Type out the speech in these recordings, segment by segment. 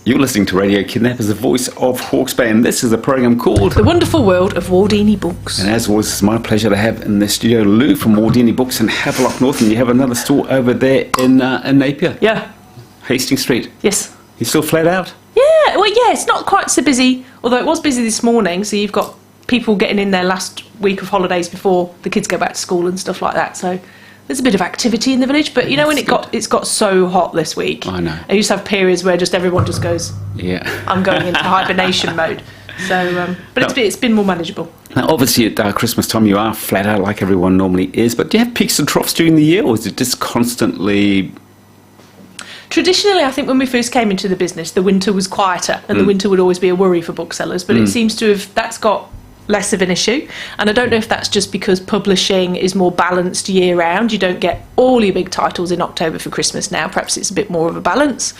You're listening to Radio Kidnappers, the voice of Hawke's Bay, and this is a program called The Wonderful World of Wardini Books. And as always, it's my pleasure to have in the studio Lou from Wardini Books in Havelock North, and you have another store over there in Napier. Yeah. Hastings Street. Yes. You still flat out? Yeah, well, yeah, it's not quite so busy, although it was busy this morning, so you've got people getting in their last week of holidays before the kids go back to school and stuff like that, so there's a bit of activity in the village, but you know when it's got so hot this week. I know. I used to have periods where just everyone just goes, yeah, I'm going into hibernation mode. So, but it's been more manageable. Now, obviously at Christmas time you are flat out like everyone normally is, but do you have peaks and troughs during the year, or is it just constantly... Traditionally, I think when we first came into the business, the winter was quieter, and the winter would always be a worry for booksellers, but it seems to have, that's got less of an issue, and I don't know if that's just because publishing is more balanced year round. You don't get all your big titles in October for Christmas now, perhaps it's a bit more of a balance,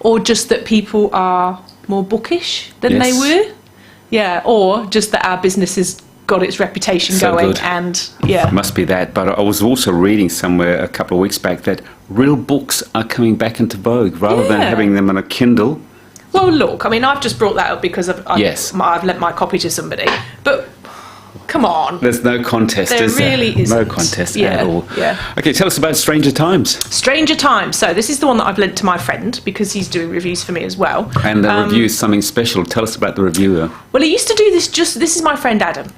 or just that people are more bookish than they were, or just that our business has got its reputation so going good. And It must be that, but I was also reading somewhere a couple of weeks back that real books are coming back into vogue rather than having them on a Kindle. Well, look, I mean, I've just brought that up because I've lent my copy to somebody, but come on. There's no contest, there is there? really isn't. No contest at all. Yeah. Okay, tell us about Stranger Times. Stranger Times. So this is the one that I've lent to my friend because he's doing reviews for me as well. And the review is something special. Tell us about the reviewer. Well, he used to do this this is my friend Adam.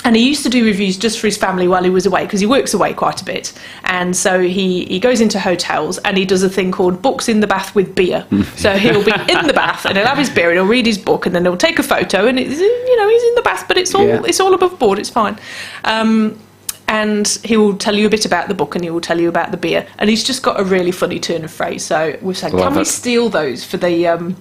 And he used to do reviews just for his family while he was away, because he works away quite a bit. And so he goes into hotels and he does a thing called Books in the Bath with Beer. So he'll be in the bath and he'll have his beer and he'll read his book and then he'll take a photo and he's in the bath, but it's all above board, it's fine. And he will tell you a bit about the book and he will tell you about the beer. And he's just got a really funny turn of phrase. So we've said, can we steal those for the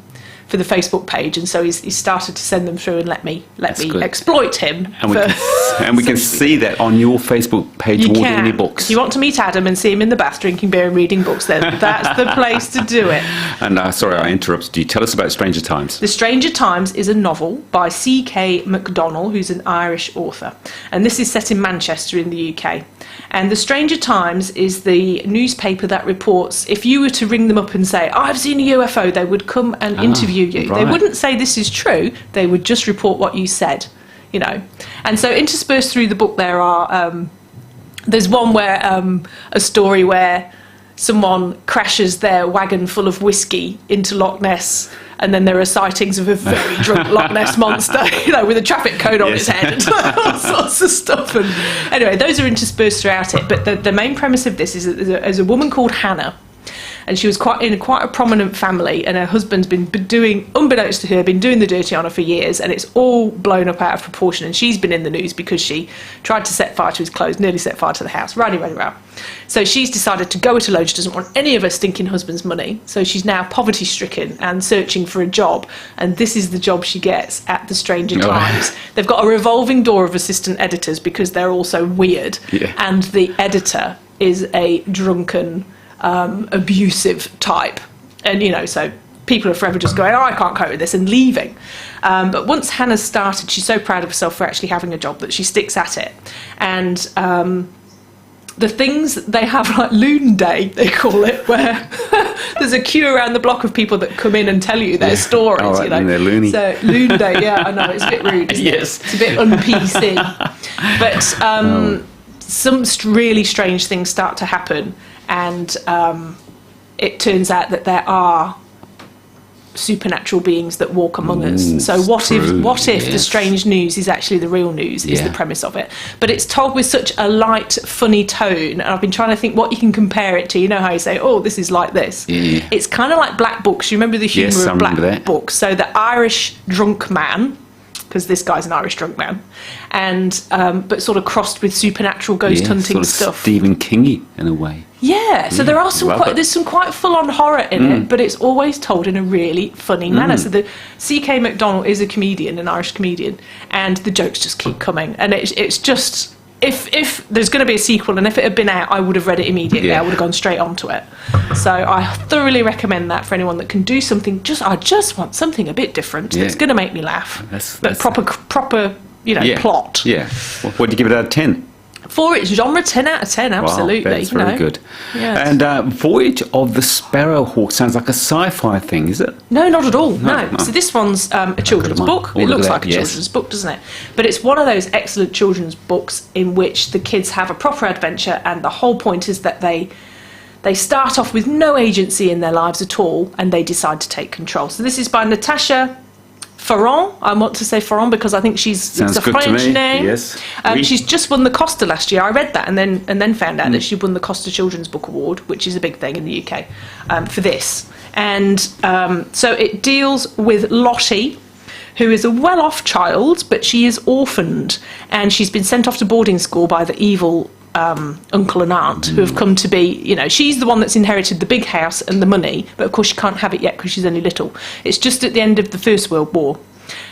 Facebook page, and so he's started to send them through and let me exploit him. And we can see that on your Facebook page, Wardini Books. If you want to meet Adam and see him in the bath drinking beer and reading books, then that's the place to do it. And sorry, I interrupted you. Tell us about Stranger Times. The Stranger Times is a novel by C.K. McDonnell, who's an Irish author, and this is set in Manchester in the UK. And the Stranger Times is the newspaper that reports, if you were to ring them up and say, I've seen a UFO, they would come and interview you. Right. They wouldn't say this is true, they would just report what you said, you know. And so interspersed through the book there are, there's one where, a story where someone crashes their wagon full of whiskey into Loch Ness, and then there are sightings of a very drunk Loch Ness monster, you know, with a traffic code on its head and all sorts of stuff. And anyway, those are interspersed throughout it. But the main premise of this is that there's a woman called Hannah, and she was quite a prominent family, and her husband's been doing, unbeknownst to her, been doing the dirty on her for years, and it's all blown up out of proportion, and she's been in the news because she tried to set fire to his clothes, nearly set fire to the house, row. So she's decided to go it alone. She doesn't want any of her stinking husband's money, so she's now poverty-stricken and searching for a job, and this is the job she gets at the Stranger Times. They've got a revolving door of assistant editors because they're all so weird, and the editor is a drunken, abusive type, and you know, so people are forever just going, I can't cope with this, and leaving. But once Hannah's started, she's so proud of herself for actually having a job that she sticks at it. And the things they have, like Loon Day they call it, where there's a queue around the block of people that come in and tell you their stories, you know. And they're loony. So Loon Day, I know, it's a bit rude, isn't it? It's a bit un-PC. But some really strange things start to happen, and it turns out that there are supernatural beings that walk among us. So what if the strange news is actually the real news, is the premise of it. But it's told with such a light, funny tone, and I've been trying to think what you can compare it to. You know how you say, oh, this is like this. Yeah. It's kind of like Black Books. You remember the humour of Black Books? So the Irish drunk man, because this guy's an Irish drunk man, and but sort of crossed with supernatural ghost hunting sort of stuff. Stephen Kingy in a way. Yeah, so there are there's some quite full-on horror in it, but it's always told in a really funny manner. So the C.K. McDonnell is a comedian, an Irish comedian, and the jokes just keep coming. And it's just, if there's going to be a sequel, and if it had been out, I would have read it immediately. I would have gone straight onto it. So I thoroughly recommend that for anyone that can do something. I just want something a bit different that's going to make me laugh. But proper, plot. Yeah. What do you give it out of 10? For its genre, 10 out of 10, absolutely. Wow, that's very good. Yeah. And Voyage of the Sparrow, Hawke sounds like a sci-fi thing, is it? No, not at all. No. No. So this one's a children's book. It looks like a children's book, doesn't it? But it's one of those excellent children's books in which the kids have a proper adventure, and the whole point is that they start off with no agency in their lives at all, and they decide to take control. So this is by Natasha Ferron. I want to say Ferron because I think it's a French name. Yes. She's just won the Costa last year. I read that and then found out that she won the Costa Children's Book Award, which is a big thing in the UK for this. And so it deals with Lottie, who is a well-off child, but she is orphaned, and she's been sent off to boarding school by the evil uncle and aunt who have come to be, she's the one that's inherited the big house and the money, but of course she can't have it yet because she's only little. It's just at the end of the First World War.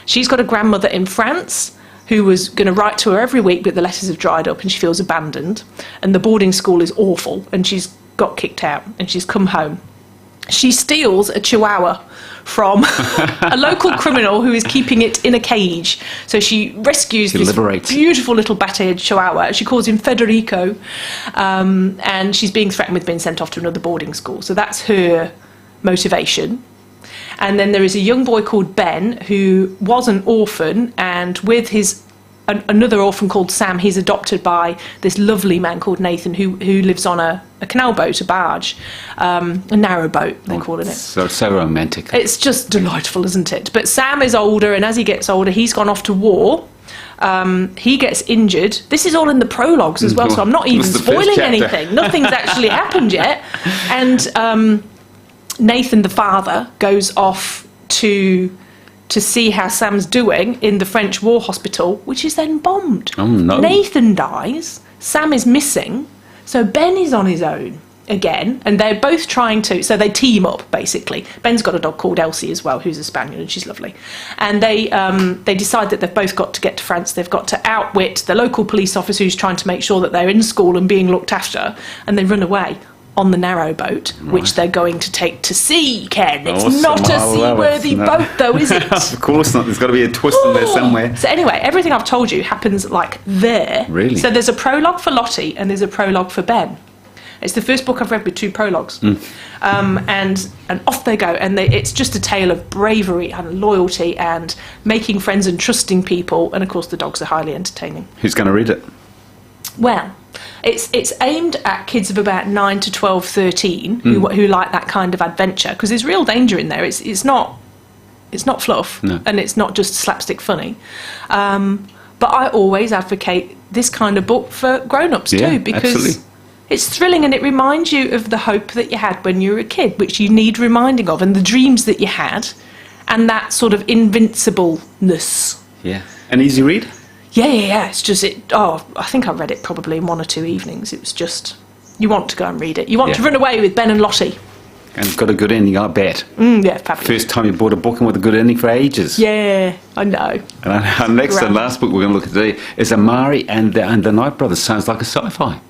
She's got a grandmother in France who was going to write to her every week, but the letters have dried up and she feels abandoned, and the boarding school is awful, and she's got kicked out, and she's come home. She steals a chihuahua from a local criminal who is keeping it in a cage. So she rescues this beautiful little bat-eared chihuahua. She calls him Federico, and she's being threatened with being sent off to another boarding school. So that's her motivation. And then there is a young boy called Ben who was an orphan, and with another orphan called Sam, he's adopted by this lovely man called Nathan who lives on a canal boat, a barge, a narrow boat, they're calling it. So romantic. It's just delightful, isn't it? But Sam is older, and as he gets older, he's gone off to war. He gets injured. This is all in the prologues as well, so I'm not even spoiling anything. Nothing's actually happened yet. And Nathan, the father, goes off to see how Sam's doing in the French war hospital, which is then bombed. Oh, no. Nathan dies, Sam is missing, so Ben is on his own again, and they're both trying to, so they team up, basically. Ben's got a dog called Elsie as well, who's a spaniel, and she's lovely. And they decide that they've both got to get to France. They've got to outwit the local police officer who's trying to make sure that they're in school and being looked after, and they run away on the narrow boat, which they're going to take to sea, Ken. It's not a seaworthy boat, though, is it? Of course not. There's got to be a twist in there somewhere. So anyway, everything I've told you happens like there. Really? So there's a prologue for Lottie and there's a prologue for Ben. It's the first book I've read with 2 prologues. And off they go. And it's just a tale of bravery and loyalty and making friends and trusting people. And, of course, the dogs are highly entertaining. Who's going to read it? Well, it's aimed at kids of about 9 to 12, 13 who like that kind of adventure, because there's real danger in there. It's not fluff, and it's not just slapstick funny. But I always advocate this kind of book for grown-ups too, because absolutely. It's thrilling and it reminds you of the hope that you had when you were a kid, which you need reminding of, and the dreams that you had, and that sort of invincibleness. Yeah. An easy read? Yeah. It's just I think I read it probably in 1 or 2 evenings. It was just, you want to go and read it. You want to run away with Ben and Lottie. And it's got a good ending, I bet. Yeah, fabulous. First time you bought a book and with a good ending for ages. Yeah, I know. And our next and last book we're going to look at today is Amari and the Night Brothers. Sounds like a sci-fi.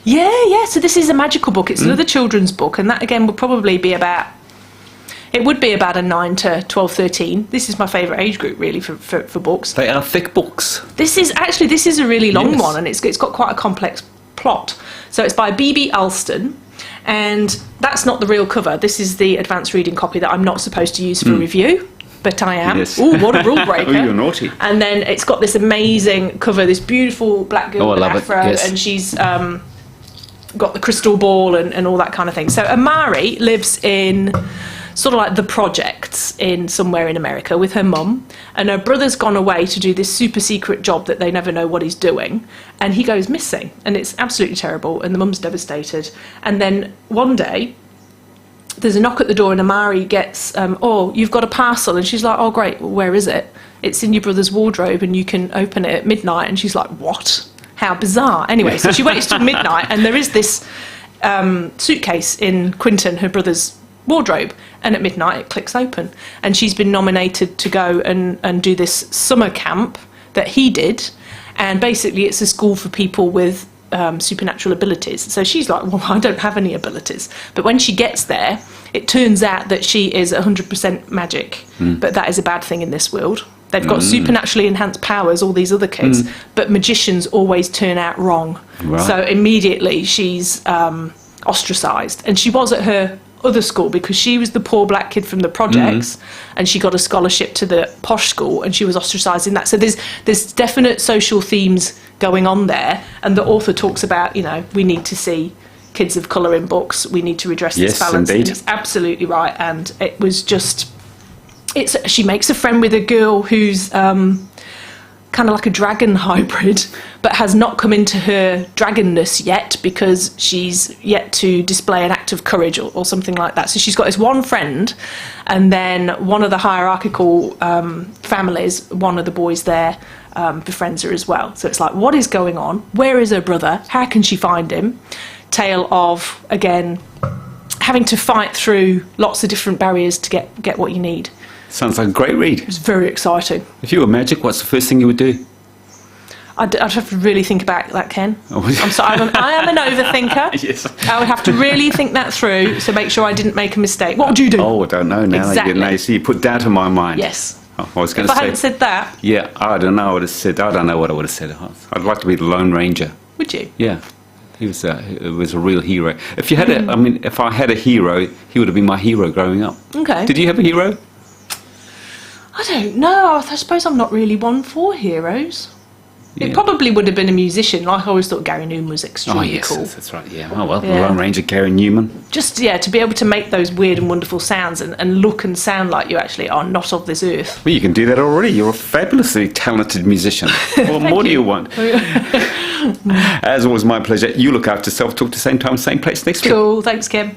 Yeah. So this is a magical book. It's another children's book, and that again would probably be about. It would be about a 9 to 12, 13. This is my favourite age group, really, for books. They are thick books. This is a really long one, and it's got quite a complex plot. So it's by B.B. Alston, and that's not the real cover. This is the advanced reading copy that I'm not supposed to use for review, but I am. Yes. Ooh, what a rule breaker. Oh, you're naughty. And then it's got this amazing cover, this beautiful black girl with an afro, and she's got the crystal ball and all that kind of thing. So Amari lives in sort of like the projects in somewhere in America with her mum, and her brother's gone away to do this super secret job that they never know what he's doing, and he goes missing, and it's absolutely terrible, and the mum's devastated. And then one day there's a knock at the door, and Amari gets you've got a parcel, and she's like, oh great, well, where is it? It's in your brother's wardrobe and you can open it at midnight. And she's like, what? How bizarre. Anyway, so she waits till midnight, and there is this suitcase in Quinton, her brother's wardrobe, and at midnight it clicks open, and she's been nominated to go and do this summer camp that he did, and basically it's a school for people with supernatural abilities. So she's like, well, I don't have any abilities, but when she gets there it turns out that she is 100% magic, but that is a bad thing in this world. They've got supernaturally enhanced powers, all these other kids, but magicians always turn out wrong. Right. So immediately she's ostracised. And she was at her other school because she was the poor black kid from the projects, and she got a scholarship to the posh school, and she was ostracised in that. So there's definite social themes going on there, and the author talks about, you know, we need to see kids of colour in books, we need to redress this balance. Indeed. And it's absolutely right, and it was just... she makes a friend with a girl who's kind of like a dragon hybrid, but has not come into her dragonness yet because she's yet to display an act of courage or something like that. So she's got this one friend, and then one of the hierarchical families, one of the boys there, befriends her as well. So it's like, what is going on? Where is her brother? How can she find him? Tale of, again, having to fight through lots of different barriers to get what you need. Sounds like a great read. It was very exciting. If you were magic, what's the first thing you would do? I'd have to really think about that, Ken. Oh. I'm sorry, I am an overthinker. Yes. I would have to really think that through to make sure I didn't make a mistake. What would you do? Oh, I don't know now. Exactly. You see, you put doubt in my mind. Yes. Oh, I was going If to I say... hadn't said that, Yeah, I don't know. I don't know what I would have said. I'd like to be the Lone Ranger. would you? Yeah. He was a real hero. If you had if I had a hero, he would have been my hero growing up. Okay. Did you have a hero? I don't know. I suppose I'm not really one for heroes. Yeah. It probably would have been a musician. Like I always thought Gary Newman was Oh, extremely yes, cool. that's right. Yeah. Oh, well, Yeah. the Lone Ranger, Gary Newman. Just, yeah, to be able to make those weird and wonderful sounds and look and sound like you actually are not of this earth. Well, you can do that already. You're a fabulously talented musician. What more do you want? As always, my pleasure. You look after yourself. Talk to the same time, same place next week. Cool. Thanks, Kim.